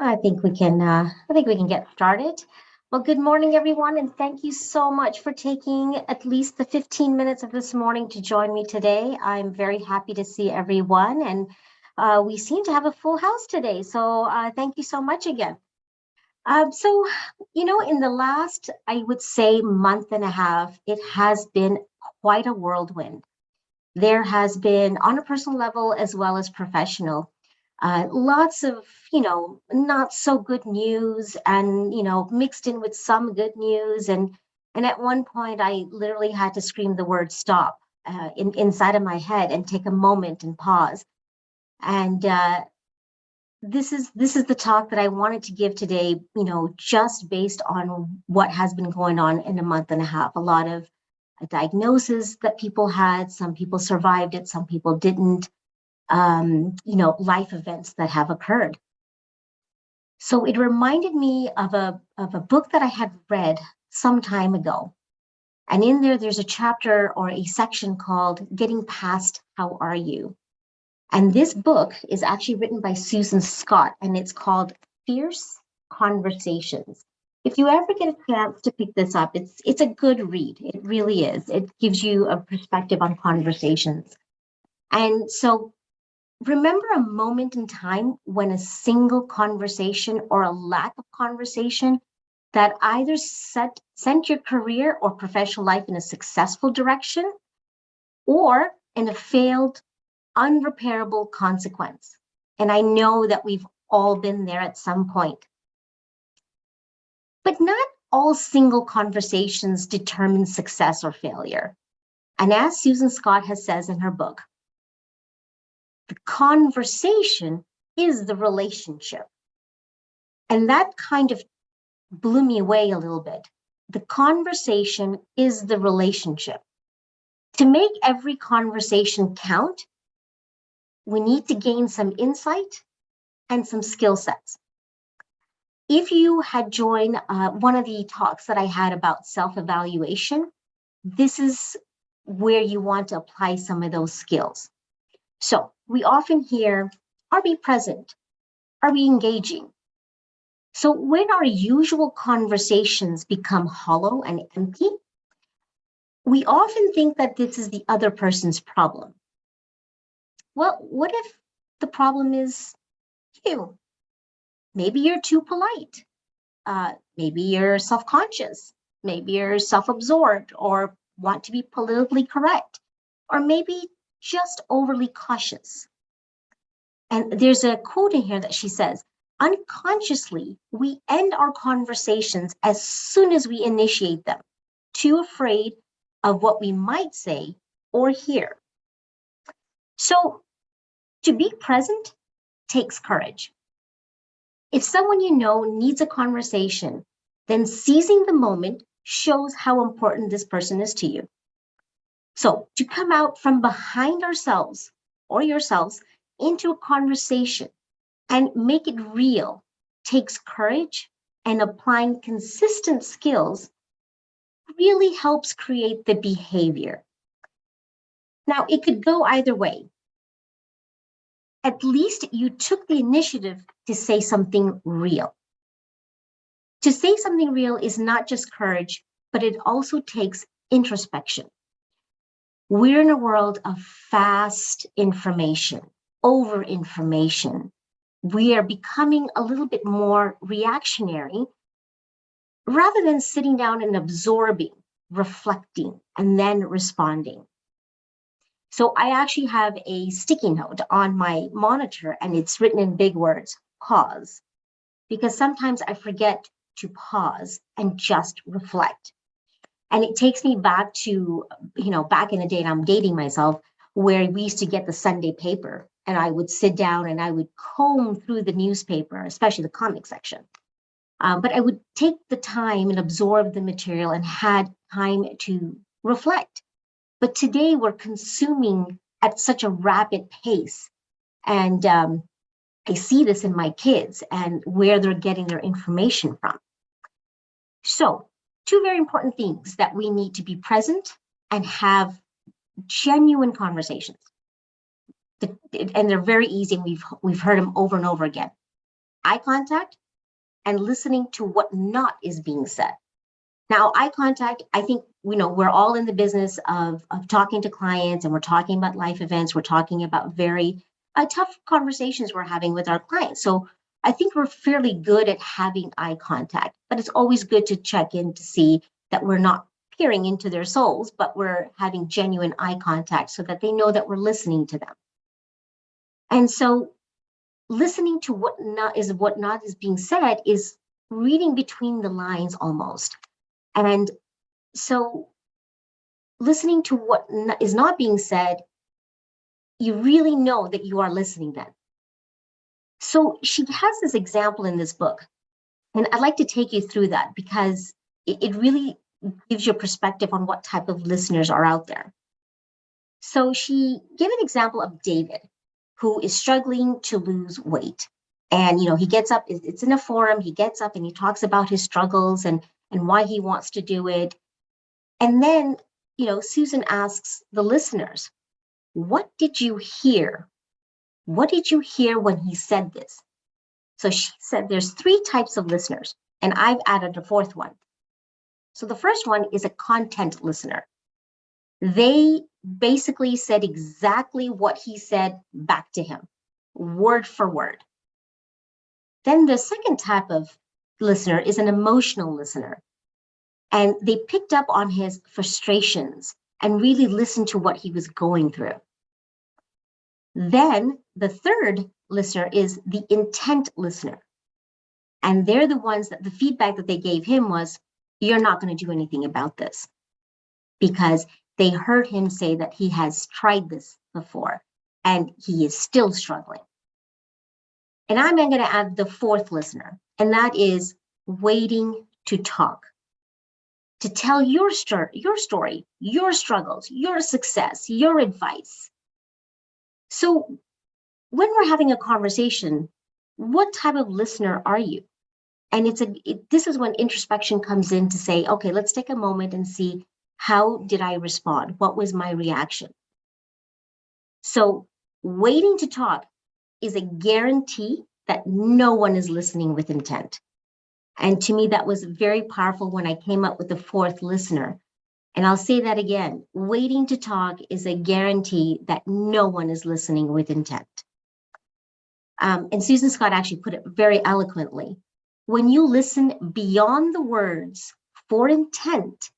I think we can get started. Well, good morning, everyone, and thank you so much for taking at least the 15 minutes of this morning to join me today. I'm very happy to see everyone, and we seem to have a full house today. So thank you so much again. In the last, I would say, month and a half, it has been quite a whirlwind. There has been, on a personal level as well as professional, lots of, not so good news and, mixed in with some good news. And at one point, I literally had to scream the word stop inside of my head and take a moment and pause. And this is the talk that I wanted to give today, just based on what has been going on in a month and a half. A lot of diagnosis that people had, some people survived it, some people didn't, life events that have occurred. So it reminded me of a book that I had read some time ago. And in there's a chapter or a section called Getting Past How Are You? And this book is actually written by Susan Scott, and it's called Fierce Conversations. If you ever get a chance to pick this up, it's a good read. It really is. It gives you a perspective on conversations. And so remember a moment in time when a single conversation or a lack of conversation that either sent your career or professional life in a successful direction or in a failed, unrepairable consequence. And I know that we've all been there at some point. But not all single conversations determine success or failure. And as Susan Scott has says in her book, the conversation is the relationship. And that kind of blew me away a little bit. The conversation is the relationship. To make every conversation count, we need to gain some insight and some skill sets. If you had joined one of the talks that I had about self-evaluation, this is where you want to apply some of those skills. So we often hear, are we present? Are we engaging? So when our usual conversations become hollow and empty, we often think that this is the other person's problem. Well, what if the problem is you? Maybe you're too polite. Maybe you're self-conscious. Maybe you're self-absorbed or want to be politically correct. Or maybe just overly cautious. And there's a quote in here that she says, unconsciously, we end our conversations as soon as we initiate them, too afraid of what we might say or hear. So to be present takes courage. If someone you know needs a conversation, then seizing the moment shows how important this person is to you. So to come out from behind ourselves or yourselves into a conversation and make it real takes courage, and applying consistent skills really helps create the behavior. Now, it could go either way. At least you took the initiative to say something real. To say something real is not just courage, but it also takes introspection. We're in a world of fast information, over information. We are becoming a little bit more reactionary rather than sitting down and absorbing, reflecting, and then responding. So I actually have a sticky note on my monitor, and it's written in big words, pause, because sometimes I forget to pause and just reflect. And it takes me back to, back in the day, and I'm dating myself, where we used to get the Sunday paper, and I would sit down and I would comb through the newspaper, especially the comic section. But I would take the time and absorb the material and had time to reflect. But today we're consuming at such a rapid pace. And I see this in my kids and where they're getting their information from. So, two very important things that we need to be present and have genuine conversations. And they're very easy. We've heard them over and over again. eye contact and listening to what not is being said. Now, eye contact, I think, we're all in the business of talking to clients, and we're talking about life events. We're talking about very tough conversations we're having with our clients. So I think we're fairly good at having eye contact, but it's always good to check in to see that we're not peering into their souls, but we're having genuine eye contact so that they know that we're listening to them. And so listening to what not is being said is reading between the lines almost. And so listening to what is not being said, you really know that you are listening then. So she has this example in this book, and I'd like to take you through that because it really gives you a perspective on what type of listeners are out there. So she gave an example of David, who is struggling to lose weight. And, he gets up, it's in a forum, he gets up and he talks about his struggles and why he wants to do it. And then, Susan asks the listeners, what did you hear? What did you hear when he said this? So she said there's 3 types of listeners, and I've added a 4th one. So the first one is a content listener. They basically said exactly what he said back to him, word for word. Then the second type of listener is an emotional listener. And they picked up on his frustrations and really listened to what he was going through. Then the third listener is the intent listener. And they're the ones that the feedback that they gave him was, you're not going to do anything about this, because they heard him say that he has tried this before and he is still struggling. And I'm going to add the 4th listener, and that is waiting to talk, to tell your story, your struggles, your success, your advice. So when we're having a conversation, what type of listener are you? And this is when introspection comes in to say, okay, let's take a moment and see, how did I respond? What was my reaction? So waiting to talk is a guarantee that no one is listening with intent. And to me, that was very powerful when I came up with the 4th listener. And I'll say that again, waiting to talk is a guarantee that no one is listening with intent. And Susan Scott actually put it very eloquently. When you listen beyond the words for intent,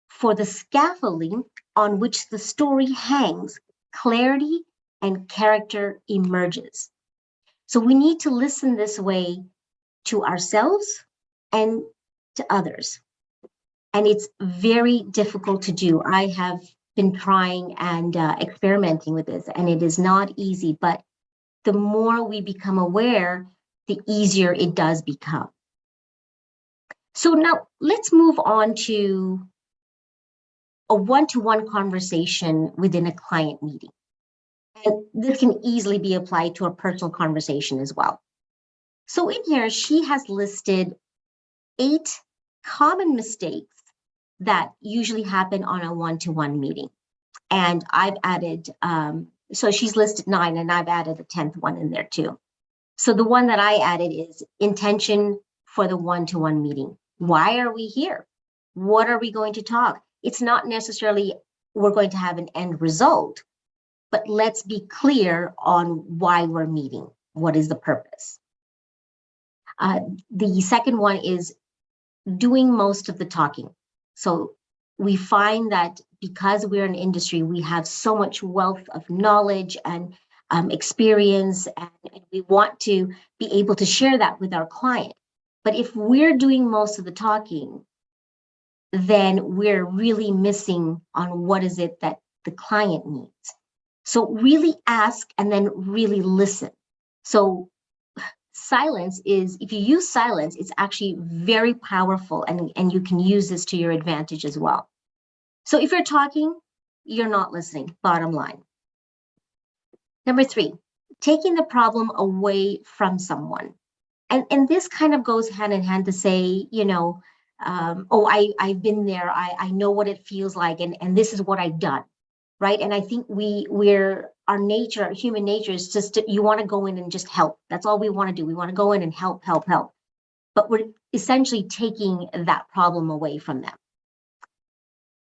for the scaffolding on which the story hangs, clarity and character emerges. So we need to listen this way to ourselves and to others. And it's very difficult to do. I have been trying and experimenting with this, and it is not easy, but the more we become aware, the easier it does become. So now let's move on to a one-to-one conversation within a client meeting. And this can easily be applied to a personal conversation as well. So in here, she has listed 8 common mistakes that usually happen on a one-to-one meeting. And I've added, so she's listed 9, and I've added a 10th one in there too. So the one that I added is intention for the one-to-one meeting. Why are we here? What are we going to talk? It's not necessarily we're going to have an end result, but let's be clear on why we're meeting. What is the purpose? The second one is doing most of the talking. So we find that because we're in industry, we have so much wealth of knowledge and experience, and we want to be able to share that with our client. But if we're doing most of the talking, then we're really missing on what is it that the client needs. So really ask and then really listen. So silence is, if you use silence, it's actually very powerful, and you can use this to your advantage as well. So if you're talking, you're not listening, bottom line. Number 3, taking the problem away from someone. And this kind of goes hand in hand to say, I've been there, I know what it feels like, and this is what I've done, right? And I think human nature is just you want to go in and just help. That's all we want to do. We want to go in and help, help, help. But we're essentially taking that problem away from them.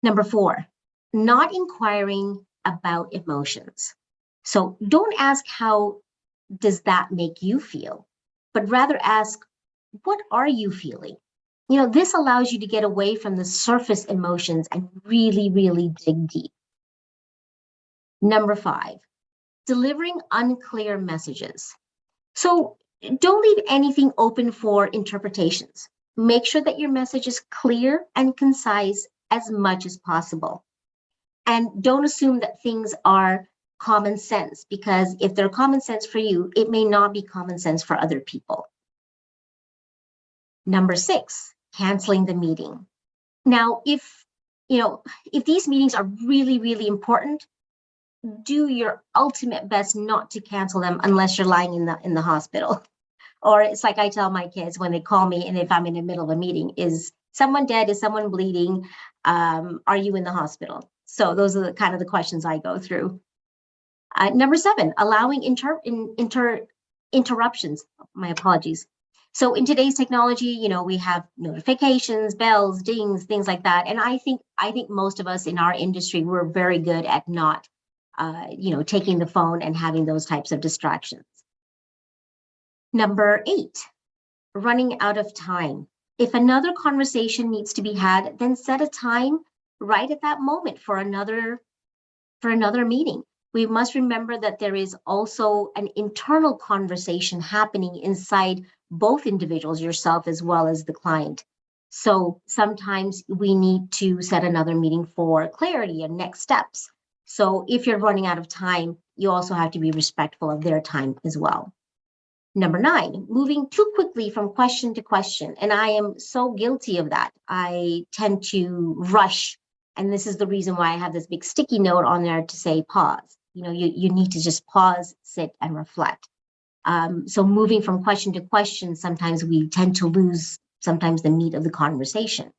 Number 4, not inquiring about emotions. So don't ask how does that make you feel, but rather ask, what are you feeling? This allows you to get away from the surface emotions and really, really dig deep. Number 5, delivering unclear messages. So don't leave anything open for interpretations. Make sure that your message is clear and concise as much as possible. And don't assume that things are common sense, because if they're common sense for you, it may not be common sense for other people. Number 6, canceling the meeting. Now, if these meetings are really, really important, do your ultimate best not to cancel them unless you're lying in the hospital. Or it's like I tell my kids when they call me, and if I'm in the middle of a meeting, is someone dead? Is someone bleeding? Are you in the hospital? So those are the kind of the questions I go through. Number 7, allowing interruptions. My apologies. So in today's technology, we have notifications, bells, dings, things like that. And I think most of us in our industry, we're very good at not, taking the phone and having those types of distractions. Number 8, running out of time. If another conversation needs to be had, then set a time right at that moment for another meeting. We must remember that there is also an internal conversation happening inside both individuals, yourself as well as the client. So sometimes we need to set another meeting for clarity and next steps. So if you're running out of time, you also have to be respectful of their time as well. Number 9, moving too quickly from question to question. And I am so guilty of that. I tend to rush. And this is the reason why I have this big sticky note on there to say pause. You need to just pause, sit, and reflect. So moving from question to question, sometimes we tend to lose sometimes the meat of the conversation.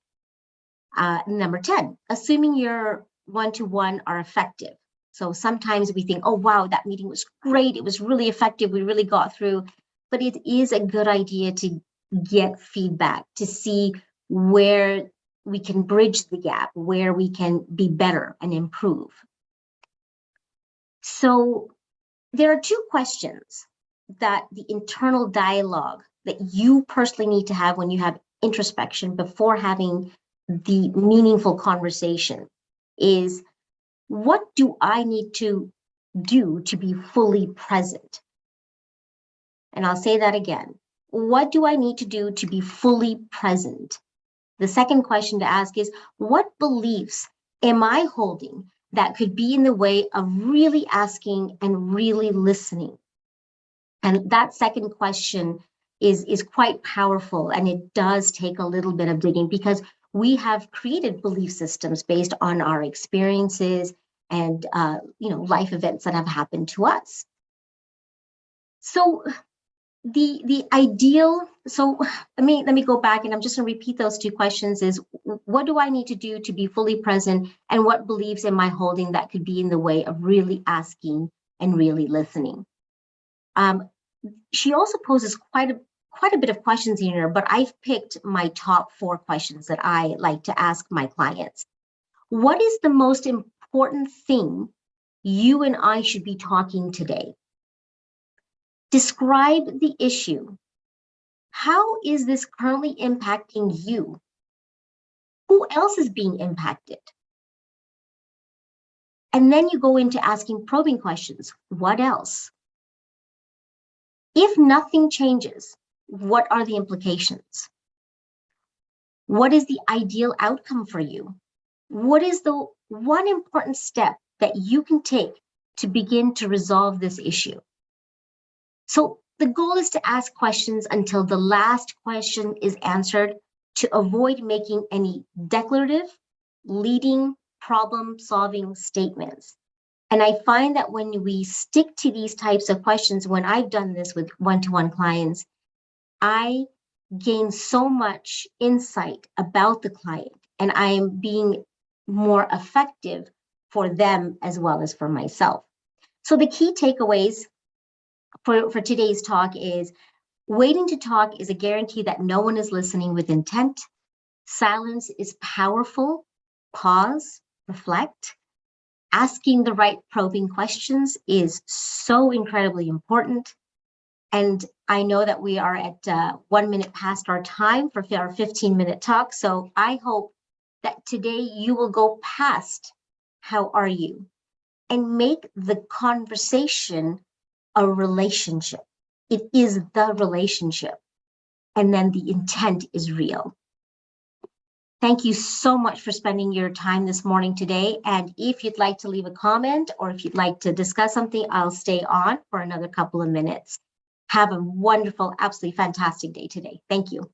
Number 10, assuming your one-to-one are effective. So sometimes we think, oh, wow, that meeting was great. It was really effective. We really got through. But it is a good idea to get feedback, to see where we can bridge the gap, where we can be better and improve. So there are 2 questions that the internal dialogue that you personally need to have when you have introspection before having the meaningful conversation is, what do I need to do to be fully present? And I'll say that again. What do I need to do to be fully present? The second question to ask is, what beliefs am I holding that could be in the way of really asking and really listening? And that second question is quite powerful, and it does take a little bit of digging, because we have created belief systems based on our experiences and life events that have happened to us. So the ideal, so let me go back, and I'm just going to repeat those 2 questions, is what do I need to do to be fully present, and what beliefs am I holding that could be in the way of really asking and really listening? She also poses quite a bit of questions in here, but I've picked my top 4 questions that I like to ask my clients. What is the most important thing you and I should be talking today? Describe the issue. How is this currently impacting you? Who else is being impacted? And then you go into asking probing questions. What else? If nothing changes, what are the implications? What is the ideal outcome for you? What is the one important step that you can take to begin to resolve this issue? So the goal is to ask questions until the last question is answered, to avoid making any declarative, leading, problem-solving statements. And I find that when we stick to these types of questions, when I've done this with one-to-one clients, I gain so much insight about the client, and I am being more effective for them as well as for myself. So the key takeaways for today's talk is waiting to talk is a guarantee that no one is listening with intent. Silence is powerful. Pause, reflect. Asking the right probing questions is so incredibly important. And I know that we are at 1 minute past our time for our 15-minute talk. So I hope that today you will go past how are you and make the conversation a relationship. It is the relationship. And then the intent is real. Thank you so much for spending your time this morning today. And if you'd like to leave a comment or if you'd like to discuss something, I'll stay on for another couple of minutes. Have a wonderful, absolutely fantastic day today. Thank you.